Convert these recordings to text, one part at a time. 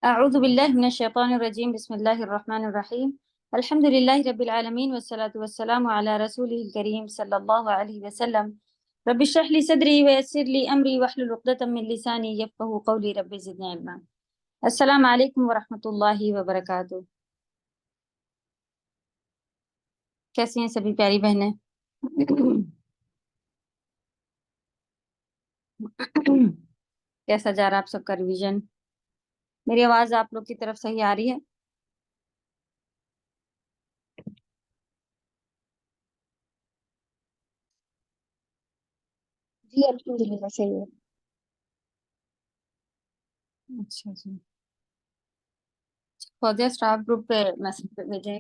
اعوذ باللہ من الشیطان الرجیم بسم اللہ الرحمن الرحیم الحمد للہ رب العالمین والصلاة والسلام علی رسولہ الکریم صلی اللہ علیہ وسلم رب اشرح لی صدری ویسر لی امری واحلل عقدۃ من لسانی یفقہوا قولی رب زدنی علما۔ السلام علیکم ورحمۃ اللہ وبرکاتہ۔ کیسی ہیں سبھی پیاری بہنیں؟ کیسا جا رہا آپ سب کا ریویژن؟ میری آواز آپ لوگ کی طرف صحیح آ رہی ہے؟ جی الحمدللہ صحیح ہے۔ اچھا جی، فوزیہ اسٹاف گروپ پہ میسج پہ بھیجیں۔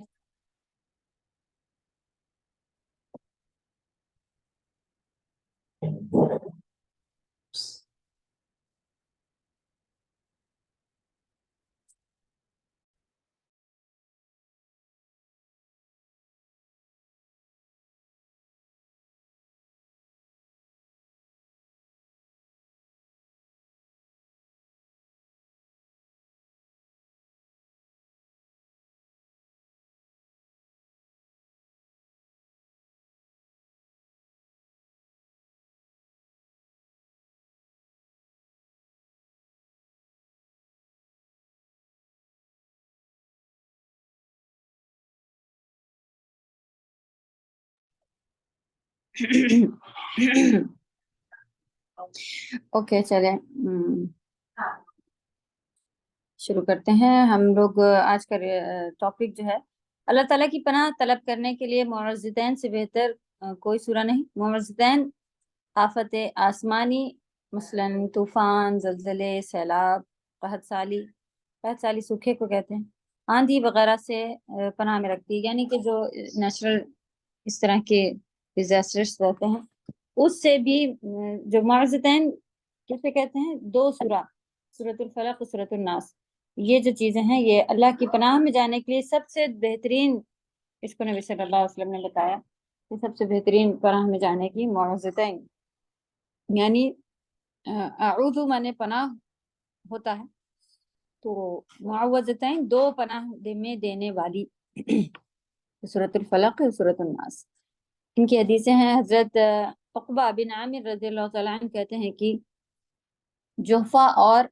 اوکے چلیں شروع کرتے ہیں ہم لوگ۔ آج کا ٹاپک جو ہے، اللہ تعالیٰ کی پناہ طلب کرنے کے لیے معوذتین سے بہتر کوئی سورہ نہیں۔ معوذتین آفت آسمانی مثلاً طوفان، زلزلے، سیلاب، قحط سالی سوکھے کو کہتے ہیں، آندھی وغیرہ سے پناہ میں رکھتی ہے، یعنی کہ جو نیچرل اس طرح کے ڈیزاسٹرز رہتے ہیں اس سے بھی جو معوذتین کیسے کہتے ہیں، دو سورۃ الفلق اور سورۃ الناس، یہ جو چیزیں ہیں یہ اللہ کی پناہ میں جانے کے لیے سب سے بہترین، اس کو نبی صلی اللہ علیہ وسلم نے بتایا کہ سب سے بہترین پناہ میں جانے کی معوذتین، یعنی اعوذ مانے پناہ ہوتا ہے، تو معوذتین دو پناہ میں دینے والی سورۃ الفلق اور سورۃ الناس۔ ان کی حدیثیں ہیں، حضرت عقبہ بن عامر رضی اللہ تعالیٰ عنہ کہتے ہیں کہ جوفا اور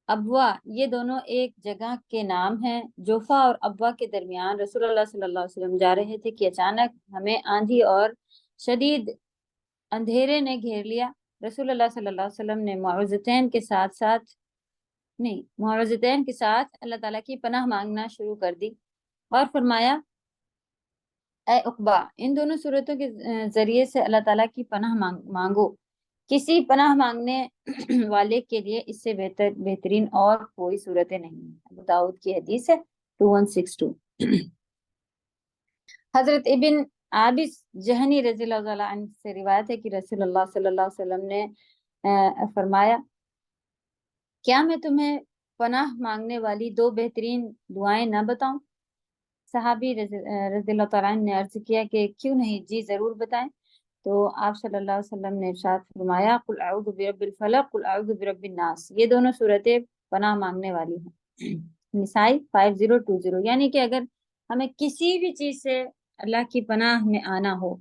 ابوا یہ دونوں ایک جگہ کے نام ہیں۔ جوفا اور ابوا کے درمیان رسول اللہ صلی اللہ علیہ وسلم جا رہے تھے کہ اچانک ہمیں آندھی اور شدید اندھیرے نے گھیر لیا۔ رسول اللہ صلی اللہ علیہ وسلم نے معوذتین کے ساتھ اللہ تعالیٰ کی پناہ مانگنا شروع کر دی اور فرمایا، اے عقبہ، ان دونوں صورتوں کے ذریعے سے اللہ تعالیٰ کی پناہ مانگو، کسی پناہ مانگنے والے کے لیے اس سے بہترین اور کوئی صورتیں نہیں ہیں۔ ابو داؤد کی حدیث ہے 2162۔ حضرت ابن عابس جہنی رضی اللہ تعالیٰ عنہ سے روایت ہے کہ رسول اللہ صلی اللہ علیہ وسلم نے فرمایا، کیا میں تمہیں پناہ مانگنے والی دو بہترین دعائیں نہ بتاؤں؟ صحابی رضی اللہ تعالیٰ عنہ نے عرض کیا کہ کیوں نہیں، جی ضرور بتائیں۔ تو آپ صلی اللہ علیہ وسلم نے ارشاد فرمایا، قل اعوذ برب الفلق قل اعوذ برب الناس، یہ دونوں صورتیں پناہ مانگنے والی ہیں۔ نسائی 5020، یعنی کہ اگر ہمیں کسی بھی چیز سے اللہ کی پناہ میں آنا ہو،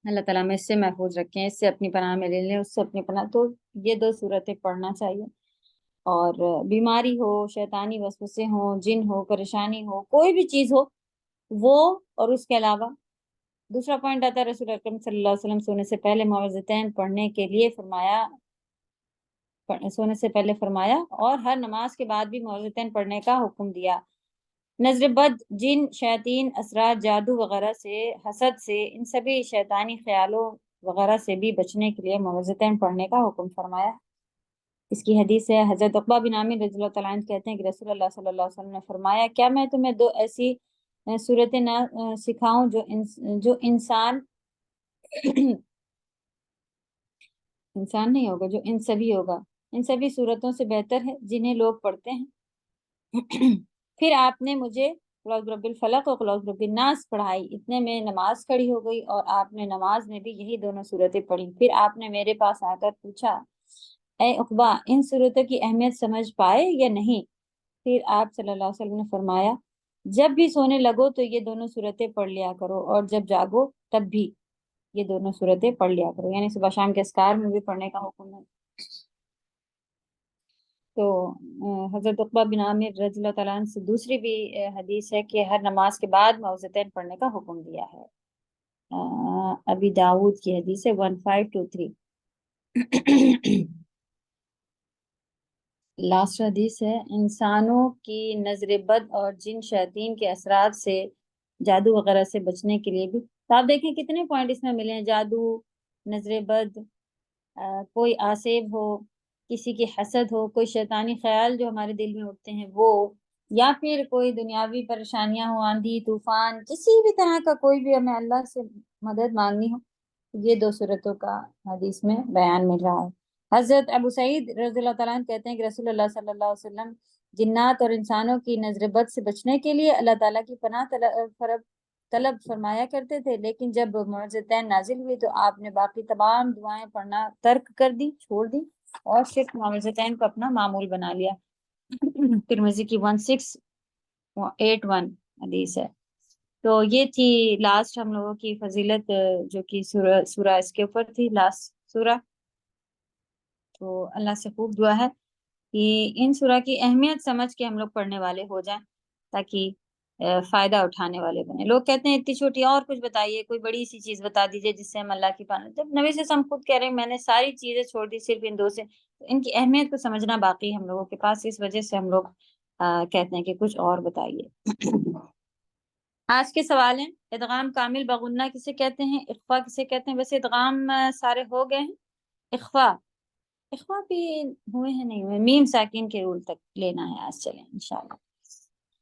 اللہ تعالیٰ میں اس سے محفوظ رکھیں، اس سے اپنی پناہ میں لے لیں، اس سے اپنی پناہ، تو یہ دو صورتیں پڑھنا چاہیے۔ اور بیماری ہو، شیطانی وسوسے ہوں، جن ہو، پریشانی ہو، کوئی بھی چیز ہو وہ، اور اس کے علاوہ دوسرا پوائنٹ آتا ہے رسول اکرم صلی اللہ علیہ وسلم سونے سے پہلے معوذتین پڑھنے کے لیے فرمایا، اور ہر نماز کے بعد بھی معوذتین پڑھنے کا حکم دیا۔ نظر بد، جن، شیاطین، اثرات، جادو وغیرہ سے، حسد سے، ان سبھی شیطانی خیالوں وغیرہ سے بھی بچنے کے لیے معوذتین پڑھنے کا حکم فرمایا۔ اس کی حدیث ہے، حضرت عقبہ بن عامر رضی اللہ تعالیٰ عنہ کہتے ہیں کہ رسول اللہ صلی اللہ علیہ وسلم نے فرمایا، کیا میں تمہیں دو ایسی صورتیں نہ سکھاؤں جو انسان نہیں ہوگا، جو ان سبھی صورتوں سے بہتر ہے جنہیں لوگ پڑھتے ہیں۔ پھر آپ نے مجھے قل اعوذ برب الفلق اور قل اعوذ برب الناس پڑھائی، اتنے میں نماز کھڑی ہو گئی اور آپ نے نماز میں بھی یہی دونوں صورتیں پڑھی۔ پھر آپ نے میرے پاس آ کر پوچھا، اے عقبہ، ان صورتوں کی اہمیت سمجھ پائے یا نہیں؟ پھر آپ صلی اللہ علیہ وسلم نے فرمایا جب بھی سونے لگو تو یہ دونوں صورتیں پڑھ لیا کرو اور جب جاگو تب بھی یہ دونوں صورتیں پڑھ لیا کرو، یعنی صبح شام کے اذکار میں بھی پڑھنے کا حکم ہے۔ تو حضرت عقبہ بن عامر رضی اللہ تعالیٰ عنہ سے دوسری بھی حدیث ہے کہ ہر نماز کے بعد معوذتین پڑھنے کا حکم دیا ہے۔ ابی داود کی حدیث ہے 1523۔ لاسٹ حدیث ہے انسانوں کی نظر بد اور جن شیاطین کے اثرات سے جادو وغیرہ سے بچنے کے لیے بھی، تو آپ دیکھیں کتنے پوائنٹ اس میں ملے ہیں، جادو، نظر بد، کوئی آسیب ہو، کسی کی حسد ہو، کوئی شیطانی خیال جو ہمارے دل میں اٹھتے ہیں وہ، یا پھر کوئی دنیاوی پریشانیاں ہو، آندھی طوفان، کسی بھی طرح کا کوئی بھی ہمیں اللہ سے مدد مانگنی ہو، یہ دو صورتوں کا حدیث میں بیان مل رہا ہے۔ حضرت ابو سعید رضی اللہ تعالیٰ عنہ کہتے ہیں کہ رسول اللہ صلی اللہ علیہ وسلم جنات اور انسانوں کی نظر بد سے بچنے کے لیے اللہ تعالیٰ کی پناہ طلب فرمایا کرتے تھے، لیکن جب معوذتین نازل ہوئی تو آپ نے باقی تمام دعائیں پڑھنا ترک کر دی، چھوڑ دی، اور صرف معوذتین کو اپنا معمول بنا لیا۔ ترمذی کی 1681 حدیث ہے۔ تو یہ تھی لاسٹ ہم لوگوں کی فضیلت، جو کہ سورہ اس کے اوپر تھی، لاسٹ سورہ۔ تو اللہ سے خوب دعا ہے کہ ان سورہ کی اہمیت سمجھ کے ہم لوگ پڑھنے والے ہو جائیں، تاکہ فائدہ اٹھانے والے بنے۔ لوگ کہتے ہیں اتنی چھوٹی، اور کچھ بتائیے، کوئی بڑی سی چیز بتا دیجیے جس سے ہم اللہ کی پانا۔ جب نبی سے ہم خود کہہ رہے ہیں میں نے ساری چیزیں چھوڑ دی صرف ان دو سے، تو ان کی اہمیت کو سمجھنا باقی ہم لوگوں کے پاس، اس وجہ سے ہم لوگ کہتے ہیں کہ کچھ اور بتائیے۔ آج کے سوال ہیں، ادغام کامل بغنہ کسے کہتے ہیں، اخفا کسے کہتے ہیں؟ ویسے ادغام سارے ہو گئے ہیں، اخفا بھی ہوئے ہیں نہیں ہوئے، میم ساکن کے رول تک لینا ہے آج، چلیں انشاءاللہ۔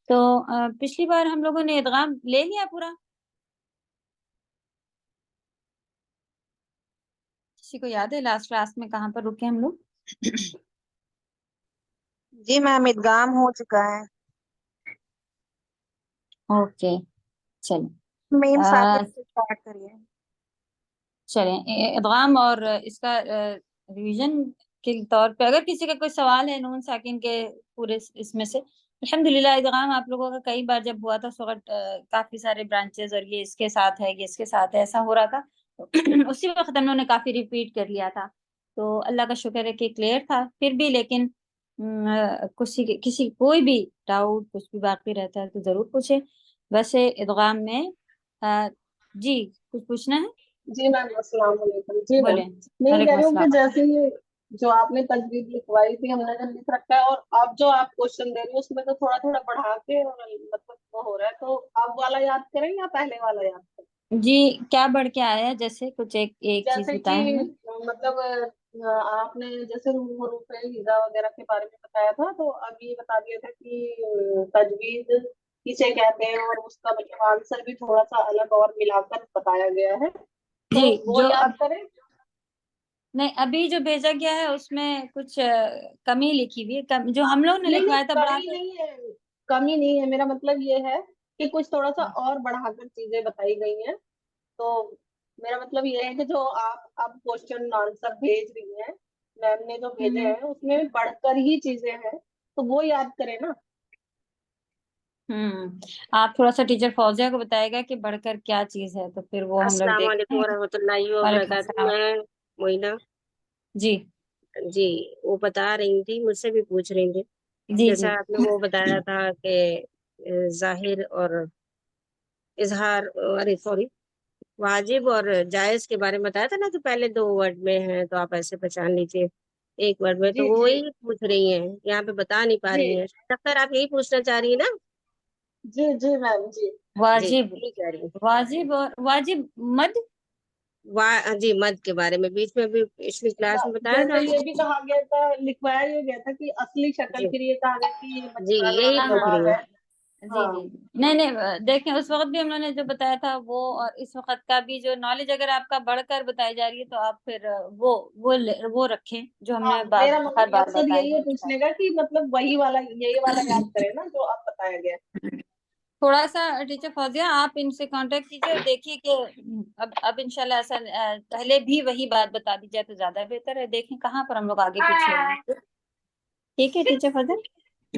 تو پچھلی بار ہم لوگوں نے ادغام لے لیا پورا، کسی کو یاد ہے لاسٹ کلاس میں کہاں پر رکے ہم لوگ؟ جی میم ادغام ہو چکا ہے، اوکے چلیں میم ساکن سے اسٹارٹ کریے۔ چلیں ادغام اور اس کا ریویژن کے طور پہ اگر کسی کا کوئی سوال ہے نون ساکن کے پورے اس میں سے، الحمدللہ ادغام آپ لوگوں کا کئی بار جب ہوا تھا اس وقت کافی سارے برانچز اور یہ اس کے ساتھ ہے، یہ اس کے ساتھ ہے، ایسا ہو رہا تھا، اسی وقت ہم لوگوں نے کافی ریپیٹ کر لیا تھا، تو اللہ کا شکر ہے کہ کلیئر تھا پھر بھی، لیکن کسی کوئی بھی ڈاؤٹ کچھ بھی باقی رہتا ہے تو ضرور پوچھیں۔ ویسے ادغام میں جی کچھ پوچھنا ہے؟ جی میم السلام علیکم۔ جی میم بولیں۔ میں یہ کہہ وعلیکم رہی ہوں کہ السلام۔ جیسے یہ جو آپ نے تجویز لکھوائی تھی ہم نے جب لکھ رکھا ہے، اور اب جو آپ کوشچن دے رہی ہیں اس میں تو تھوڑا تھوڑا بڑھا کے اور مطلب وہ ہو رہا ہے، تو اب والا یاد کریں یا پہلے والا یاد کریں؟ جی کیا بڑھ کے آیا ہے؟ جیسے کچھ ایک چیز جیسے بتائیں ہمیں۔ کہ مطلب آپ نے جیسے حروف ہجا وغیرہ کے بارے میں بتایا تھا، تو اب یہ بتا دیا تھا کہ تجویز کسے کہتے ہیں، اور اس کا مطلب آنسر بھی تھوڑا سا الگ اور ملا کر بتایا گیا ہے، تو جی وہ جو اب یاد کریں۔ نہیں ابھی جو بھیجا گیا ہے اس میں کچھ کمی لکھی ہوئی ہے، جو ہم لوگ نے نہیں لکھوایا تھا بڑھا کمی کے۔ نہیں ہے، کمی نہیں ہے، میرا مطلب یہ ہے کہ کچھ تھوڑا سا اور بڑھا کر چیزیں بتائی گئی ہیں، تو میرا مطلب یہ ہے کہ جو آپ اب کوشچن آنسر بھیج رہی ہیں، میم نے جو بھیجے ہیں اس میں بڑھ کر ہی چیزیں ہیں، تو وہ یاد کریں نا۔ آپ تھوڑا سا ٹیچر فوزیہ کو بتائے گا کہ بڑھ کر کیا چیز ہے، تو پھر وہ ہم لوگ السلام دیکھتے علیکم ہیں۔ ورحمۃ اللہ وعلیکم وبرکاتہ۔ السلام۔ میں موئنہ جی جی وہ بتا رہی تھی، مجھ سے بھی پوچھ رہی تھی، جی جیسا جی آپ نے وہ بتایا تھا کہ ظاہر اور اظہار، ارے سوری، واجب اور جائز کے بارے میں بتایا تھا نا کہ پہلے دو ورڈ میں ہیں تو آپ ایسے پہچان لیجیے ایک ورڈ میں، تو جی جی وہی پوچھ رہی ہیں، یہاں پہ بتا نہیں پا جی رہی ہیں، ڈاکٹر آپ یہی پوچھنا چاہ رہی ہیں نا؟ جی جی میم جی جی واجب، یہی کہہ رہی ہیں، واجب اور واجب مد۔ جی مد کے بارے میں بیچ میں بھی پچھلی کلاس میں بتایا تھا جیسے یہ بھی کہا گیا تھا، لکھوایا یہ گیا تھا کہ اصلی شکل جی پھر یہ کہا گیا کہ یہ جی بچپنا یہی ہاں پوچھ ہاں رہی جواب ہیں، ہے۔ جی ہاں جی نہیں نہیں دیکھیں اس وقت بھی ہم لوگوں نے جو بتایا تھا وہ، اور اس وقت کا بھی جو نالج اگر آپ کا بڑھ کر بتائی جا رہی ہے تو آپ پھر وہ رکھیں جو ہم ہاں نے میرا ہر بار مقصد بتایا یہی ہے پوچھنے کا کہ مطلب وہی والا یہی والا یاد کریں نا جو اب بتایا گیا۔ تھوڑا سا ٹیچر فوزیہ آپ ان سے کانٹیکٹ کیجیے اور دیکھیے کہ اب انشاءاللہ ایسا پہلے بھی وہی بات بتا دی جائے تو زیادہ بہتر ہے، دیکھیں کہاں پر ہم لوگ آگے پیچھے ہیں۔ ٹھیک ہے ٹیچر فوزیہ؟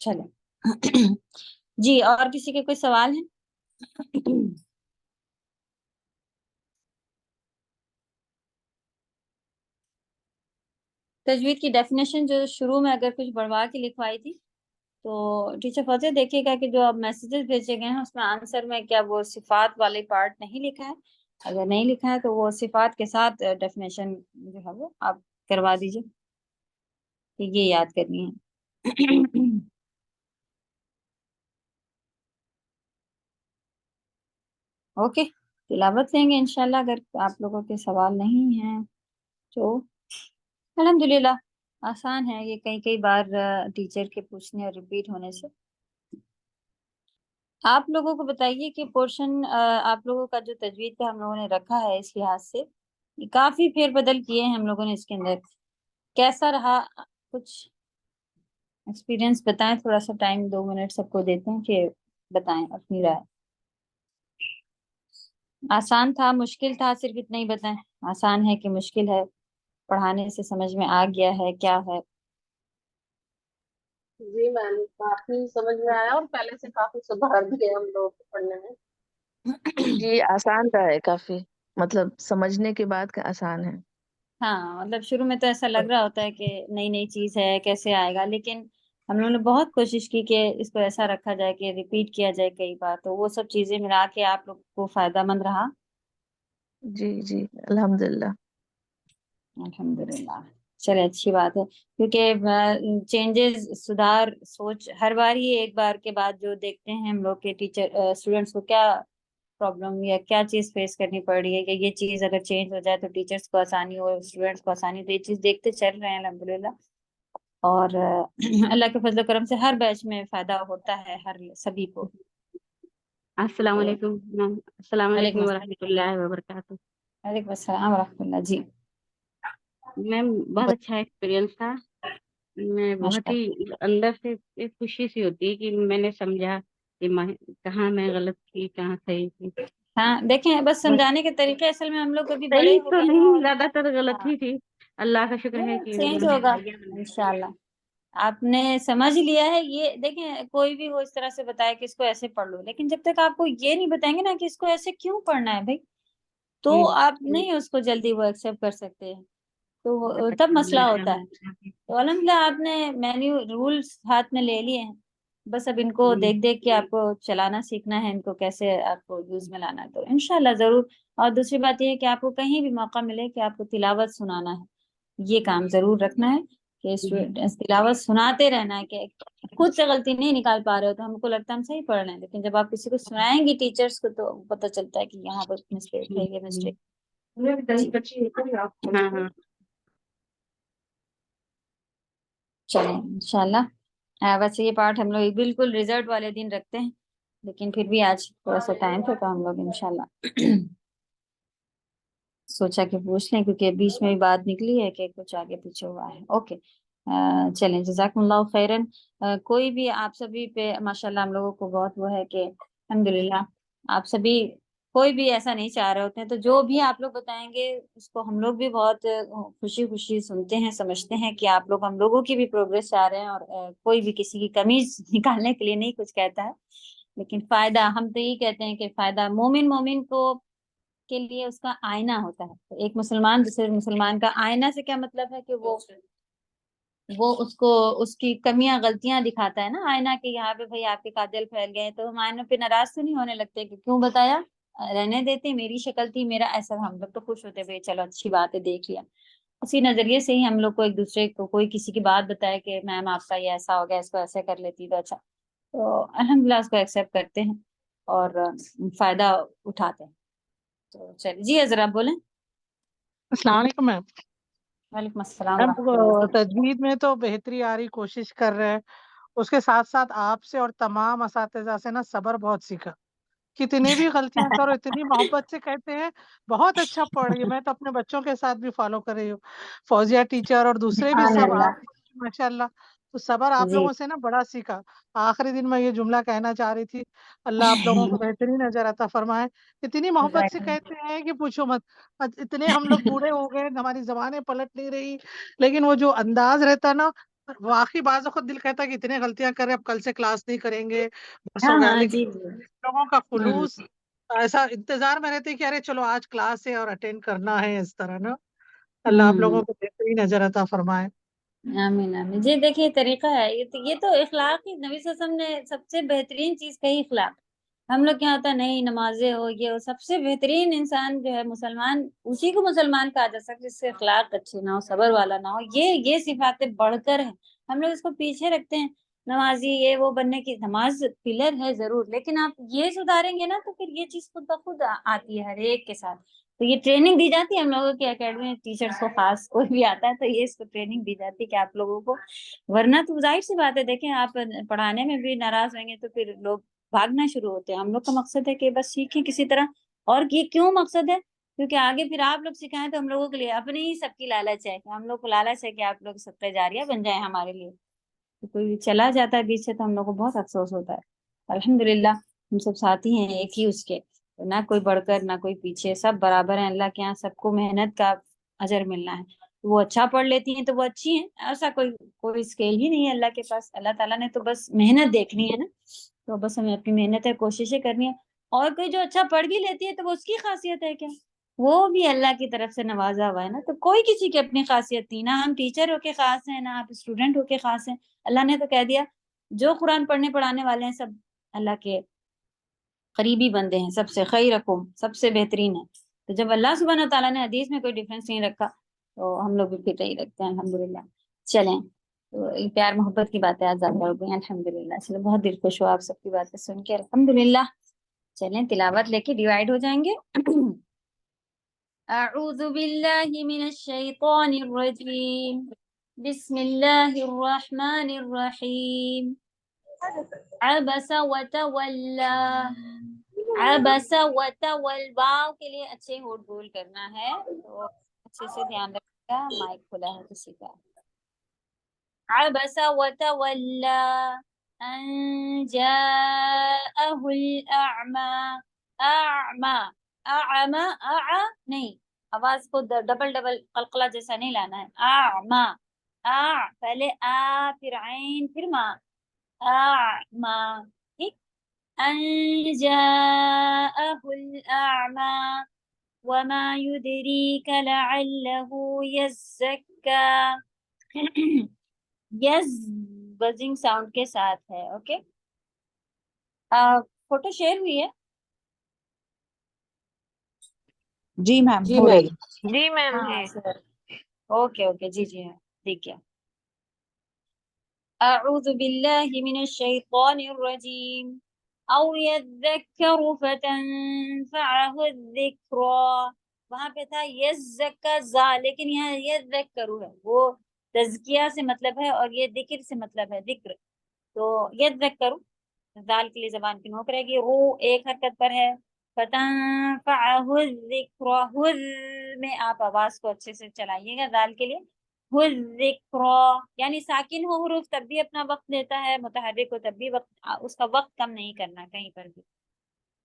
چلیں جی، اور کسی کے کوئی سوال ہے؟ تجوید کی ڈیفینیشن جو شروع میں اگر کچھ بڑھوا کے لکھوائی تھی تو ٹیچر فوزیہ دیکھیے گا کہ جو اب میسیجز بھیجے گئے ہیں اس میں آنسر میں کیا وہ صفات والے پارٹ نہیں لکھا ہے. اگر نہیں لکھا ہے تو وہ صفات کے ساتھ ڈیفینیشن جو ہے وہ آپ کروا دیجیے کہ یہ یاد کرنی ہے. اوکے، تلاوت لیں گے انشاءاللہ اگر آپ لوگوں کے سوال نہیں ہیں تو. الحمدللہ آسان ہے یہ، کئی بار ٹیچر کے پوچھنے اور ریپیٹ ہونے سے. آپ لوگوں کو بتائیے کہ پورشن آپ لوگوں کا جو تجوید کا ہم لوگوں نے رکھا ہے اس لحاظ سے کافی پھیر بدل کیے ہیں ہم لوگوں نے اس کے اندر. کیسا رہا؟ کچھ ایکسپیرینس بتائیں، تھوڑا سا ٹائم 2 منٹ سب کو دیتے ہیں کہ بتائیں اپنی رائے. آسان تھا، مشکل تھا؟ صرف اتنا ہی بتائیں، آسان ہے کہ مشکل ہے، پڑھانے سے سمجھ میں آ گیا ہے، کیا ہے؟ جی میم کافی سمجھ میں آیا اور پہلے سے کافی سدھار بھی ہے ہم لوگ کو پڑھنے میں. جی آسان رہا ہے کافی، مطلب سمجھنے کے بعد کا آسان ہے. ہاں، مطلب شروع میں تو ایسا لگ رہا ہوتا ہے کہ نئی چیز ہے کیسے آئے گا، لیکن ہم لوگوں نے بہت کوشش کی کہ اس کو ایسا رکھا جائے کہ ریپیٹ کیا جائے کئی بار، تو وہ سب چیزیں ملا کے آپ لوگ کو فائدہ مند رہا. جی الحمدللہ. الحمدللہ، چلے اچھی بات ہے، کیونکہ چینجز، سدھار، سوچ ہر بار ہی ایک بار کے بعد جو دیکھتے ہیں ہم لوگ کے ٹیچر اسٹوڈینٹس کو کیا پرابلم یا کیا چیز فیس کرنی پڑ رہی ہے کہ یہ چیز اگر چینج ہو جائے تو ٹیچرس کو آسانی ہو، اسٹوڈینٹس کو آسانی، تو یہ چیز دیکھتے چل رہے ہیں الحمدللہ. اور اللہ کے فضل و کرم سے ہر بیچ میں فائدہ ہوتا ہے ہر سبھی کو. السلام علیکم میم. السلام وعلیکم علیکم السلام. ورحمۃ اللہ وبرکاتہ. وعلیکم السلام ورحمۃ اللہ. جی میم بہت اچھا ایکسپیرینس تھا. میں بہت ماشاء ہی اندر سے ایک خوشی سی ہوتی ہے کہ میں نے سمجھا کہ کہاں میں غلط تھی کہاں صحیح تھی. اللہ. ہاں دیکھیں، بس بس سمجھانے کے طریقے اصل میں ہم لوگ کبھی بڑے صحیح ہو تو گئے ہیں نہیں، اور زیادہ تر غلط ہاں ہی تھی. اللہ کا شکر ہے کہ چینج میرا ہوگا رویہ بدل گیا. انشاءاللہ. آپ نے سمجھ لیا ہے یہ. دیکھیں کوئی بھی وہ اس طرح سے بتائے کہ اس کو ایسے پڑھ لو، لیکن جب تک آپ کو یہ نہیں بتائیں گے نا کہ اس کو ایسے کیوں پڑھنا ہے بھائی، تو آپ نہیں اس کو جلدی وہ ایکسیپٹ کر سکتے ہیں، تو تب مسئلہ ہوتا ہے. تو الحمدللہ آپ نے مینیو رولز ہاتھ میں لے لیے ہیں، بس اب ان کو دیکھ کے آپ کو چلانا سیکھنا ہے، ان کو کیسے آپ کو یوز میں لانا ہے، تو انشاءاللہ ضرور. اور دوسری بات یہ ہے کہ آپ کو کہیں بھی موقع ملے کہ آپ کو تلاوت سنانا ہے، یہ کام ضرور رکھنا ہے کہ تلاوت سناتے رہنا ہے. کہ خود سے غلطی نہیں نکال پا رہے ہو تو ہم کو لگتا ہے ہم صحیح پڑھ رہے ہیں، لیکن جب آپ کسی کو سنائیں گی ٹیچرس کو تو پتہ چلتا ہے کہ یہاں پر مسٹیک ہے، یہ مسٹیک. ہاں ہاں. چلیں انشاءاللہ. ویسے یہ پارٹ ہم لوگ بالکل رزلٹ والے دن رکھتے ہیں، لیکن پھر بھی آج تھوڑا سا ٹائم تھا تو ہم لوگ انشاءاللہ سوچا کہ پوچھ لیں، کیونکہ بیچ میں بھی بات نکلی ہے کہ کچھ آگے پیچھے ہوا ہے. اوکے چلیں، جزاکم اللہ خیرن. کوئی بھی آپ سبھی پہ ماشاءاللہ ہم لوگوں کو بہت وہ ہے کہ الحمدللہ آپ سبھی کوئی بھی ایسا نہیں چاہ رہے ہوتے ہیں، تو جو بھی آپ لوگ بتائیں گے اس کو ہم لوگ بھی بہت خوشی سنتے ہیں، سمجھتے ہیں کہ آپ لوگ ہم لوگوں کی بھی پروگریس چاہ رہے ہیں، اور کوئی بھی کسی کی کمی نکالنے کے لیے نہیں کچھ کہتا ہے، لیکن فائدہ ہم تو یہ کہتے ہیں کہ فائدہ مومن کو کے لیے اس کا آئینہ ہوتا ہے. ایک مسلمان دوسرے مسلمان کا آئینہ سے کیا مطلب ہے کہ وہ اس کو اس کی کمیاں غلطیاں دکھاتا ہے نا آئینہ کے. یہاں پہ بھائی آپ کے قاتل پھیل گئے تو ہم آئینوں پہ ناراض تو نہیں ہونے لگتے کہ کیوں بتایا، رہنے دیتے، میری شکل تھی، میرا ایسا. ہم لوگ تو خوش ہوتے بھائی چلو اچھی بات ہے دیکھ لیا. اسی نظریے سے ہی ہم لوگ کو ایک دوسرے کو کوئی کسی کی بات بتائے کہ میم آپ کا یہ ایسا ہو گیا، اس کو ایسے کر لیتی تو اچھا، تو الحمدللہ اس کو ایکسیپٹ کرتے ہیں اور فائدہ اٹھاتے ہیں. تو چلیے جی حضرت بولیں. السلام علیکم میم. وعلیکم السلام میم ورحمۃ اللہ. تجوید میں تو بہتری آ رہی، کوشش کر رہے ہیں، اس کے ساتھ ساتھ آپ سے اور تمام اساتذہ سے نا صبر بہت سیکھا. کتنی بھی غلطیاں کرو اتنی محبت سے کہتے ہیں بہت اچھا پڑھ رہی ہے. میں تو اپنے بچوں کے ساتھ بھی فالو کر رہی ہوں، فوزیہ ٹیچر اور دوسرے بھی سبحان سب اللہ. آپ ماشاء اللہ. تو صبر آپ جی لوگوں سے نا بڑا سیکھا. آخری دن میں یہ جملہ کہنا چاہ رہی تھی، اللہ آپ لوگوں کو بہترین اجر عطا فرمائے. اتنی محبت سے کہتے ہیں کہ پوچھو مت. اتنے ہم لوگ بوڑھے ہو گئے، ہماری زبانیں پلٹ نہیں رہی، لیکن وہ جو انداز رہتا نا واقعی بعض وقت دل کہتا ہے کہ اتنے غلطیاں کر رہے اب کل سے کلاس نہیں کریں گے بس ہاں ہو گیا، ہاں لیکن جی جی لوگوں کا ہوں خلوص ایسا انتظار میں رہتے کہ ارے چلو آج کلاس ہے اور اٹینڈ کرنا ہے، اس طرح نا۔ اللہ آپ لوگوں کو بہترین نظر عطا فرمائے۔ آمین آمین جی۔ دیکھیے طریقہ ہے یہ تو اخلاق ہی نبی صلی اللہ علیہ وسلم نے سب سے بہترین چیز کہی اخلاق۔ ہم لوگ کیا ہوتا ہے نہیں نمازیں ہو یہ سب سے بہترین انسان جو ہے مسلمان اسی کو مسلمان کہا جا سکتا ہے جس سے اخلاق اچھے نہ ہو، صبر والا نہ ہو، یہ صفاتیں بڑھ کر ہیں، ہم لوگ اس کو پیچھے رکھتے ہیں۔ نمازی یہ وہ بننے کی نماز پلر ہے ضرور، لیکن آپ یہ سدھاریں گے نا تو پھر یہ چیز خود بخود آتی ہے ہر ایک کے ساتھ۔ تو یہ ٹریننگ دی جاتی ہے ہم لوگوں کی اکیڈمی میں، ٹیچرس کو خاص کوئی بھی آتا ہے تو یہ اس کو ٹریننگ دی جاتی ہے کہ آپ لوگوں کو، ورنہ تو ظاہر سی بات ہے دیکھیں آپ پڑھانے میں بھی ناراض ہویں گے تو پھر لوگ بھاگنا شروع ہوتے ہیں۔ ہم لوگ کا مقصد ہے کہ بس سیکھیں کسی طرح، اور یہ کیوں مقصد ہے کیونکہ آگے پھر آپ لوگ سکھائیں تو ہم لوگوں کے لیے اپنی ہی سب کی لالچ ہے، کہ ہم لوگ کو لالچ ہے کہ آپ لوگ صدقہ جاریہ بن جائیں ہمارے لیے۔ تو کوئی چلا جاتا ہے بیچ سے تو ہم لوگ کو بہت افسوس ہوتا ہے۔ الحمدللہ ہم سب ساتھی ہیں ایک ہی اس کے، نہ کوئی بڑھ کر نہ کوئی پیچھے، سب برابر ہیں اللہ کے یہاں، سب کو محنت کا اجر ملنا ہے۔ وہ اچھا پڑھ لیتی ہیں تو وہ اچھی ہیں، ایسا کوئی اسکیل ہی نہیں ہے اللہ کے پاس۔ اللہ تعالیٰ نے تو بس محنت دیکھنی ہے نا، تو بس ہمیں اپنی محنت ہے کوششیں کرنی ہے۔ اور کوئی جو اچھا پڑھ بھی لیتی ہے تو وہ اس کی خاصیت ہے کیا، وہ بھی اللہ کی طرف سے نوازا ہوا ہے نا، تو کوئی کسی کی اپنی خاصیت نہیں، نہ ہم ٹیچر ہو کے خاص ہیں نہ آپ اسٹوڈنٹ ہو کے خاص ہیں۔ اللہ نے تو کہہ دیا جو قرآن پڑھنے پڑھانے والے ہیں سب اللہ کے قریبی بندے ہیں، سب سے خیرکم، سب سے بہترین ہے۔ تو جب اللہ سبحانہ تعالیٰ نے حدیث میں کوئی ڈیفرنس نہیں رکھا تو ہم لوگ بھی پھر یہی رکھتے ہیں الحمدللہ۔ چلیں تو یہ پیار محبت کی باتیں آج زیادہ ہو گئی ہیں الحمدللہ۔ چلو بہت دل خوش ہوا آپ سب کی باتیں سن کے الحمدللہ۔ چلیں تلاوت لے کے ڈیوائڈ ہو جائیں گے۔ اعوذ باللہ من الشیطان الرجیم، بسم اللہ الرحمن الرحیم۔ عبس وتولی، عبس وتول، واو کے لیے اچھے ہوٹ بول کرنا ہے تو اچھے سے دھیان رکھیے گا، مائک کھلا ہے کسی کا۔ عبس وتولی ان جاءہ الاعمى، اعمى، اعمى، نہیں آواز کو ڈبل قلقلہ جیسا نہیں لانا ہے، اعمى، پہلے پھر عین پھر ما، اعمى، ٹھیک۔ ان جاءہ الاعمى وما يدريك لعله يزكى، یس بزنگ ساؤنڈ کے ساتھ ہے، اوکے۔ فوٹو شیئر ہوئی ہے؟ جی میم جی ہو میم، رہی جی میم ہاں ہے۔ اوکے اوکے جی جی ہاں ٹھیک ہے۔ اعوذ باللہ من الشیطان الرجیم، او یذکر فتنفعہ الذکریٰ، وہاں پہ تھا یزکا، لیکن یہاں یذکر ہے، وہ تزکیہ سے مطلب ہے اور یہ ذکر سے مطلب ہے، ذکر۔ تو یذکر دال کے لیے زبان کی نوک رہے گی، رو ایک حرکت پر ہے، فتنفعہ الذکریٰ، میں آپ آواز کو اچھے سے چلائیے گا دال کے لیے، الذکریٰ یعنی ساکن ہو حروف تب بھی اپنا وقت لیتا ہے، متحرک ہو تب بھی وقت، اس کا وقت کم نہیں کرنا کہیں پر بھی۔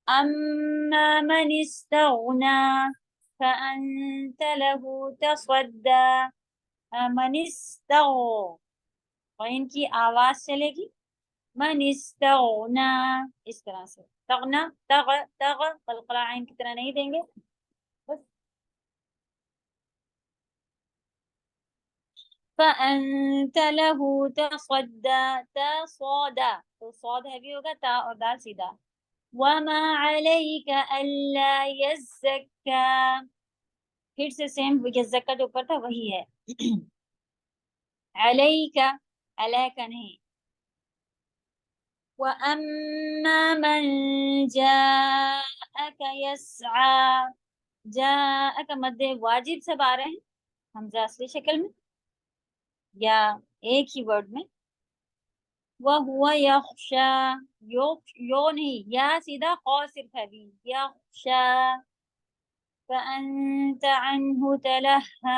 اما من استغنا فانت له تصدی، من استغ، اور ان کی آواز چلے گی، من استغنا، اس طرح سے، تغنا، تغ قلقلہ عین کی طرح نہیں دیں گے بس۔ فأنت له تصدى، تصادى، تو صاد ہے بھی ہوگا، تا اور دال سیدھا۔ وما عليك ألا يزكى، پھر سے سیم یزکا جو اوپر تھا وہی ہے، علیک، علیک نہیں۔ وأما من جاءك يسعى، جاءك مد واجب سب آ رہے ہیں حمزہ اصلی شکل میں یا ایک ہی ورڈ میں، وَهُوَ يَخْشَى، یو نہیں، یا سیدھا خو صرف ہے بھی، يَخْشَى، فَأَنْتَ عَنْهُ تَلَهَّى،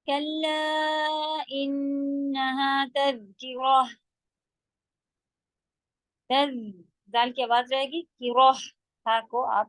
كَلَّا إِنَّهَا تَذْكِرَةٌ، دال کی آواز رہے گی، کی روح تھا کو آپ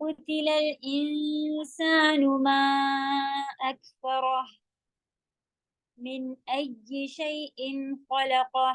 قتل الإنسان ما أكفره من أي شيء خلقه،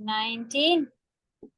19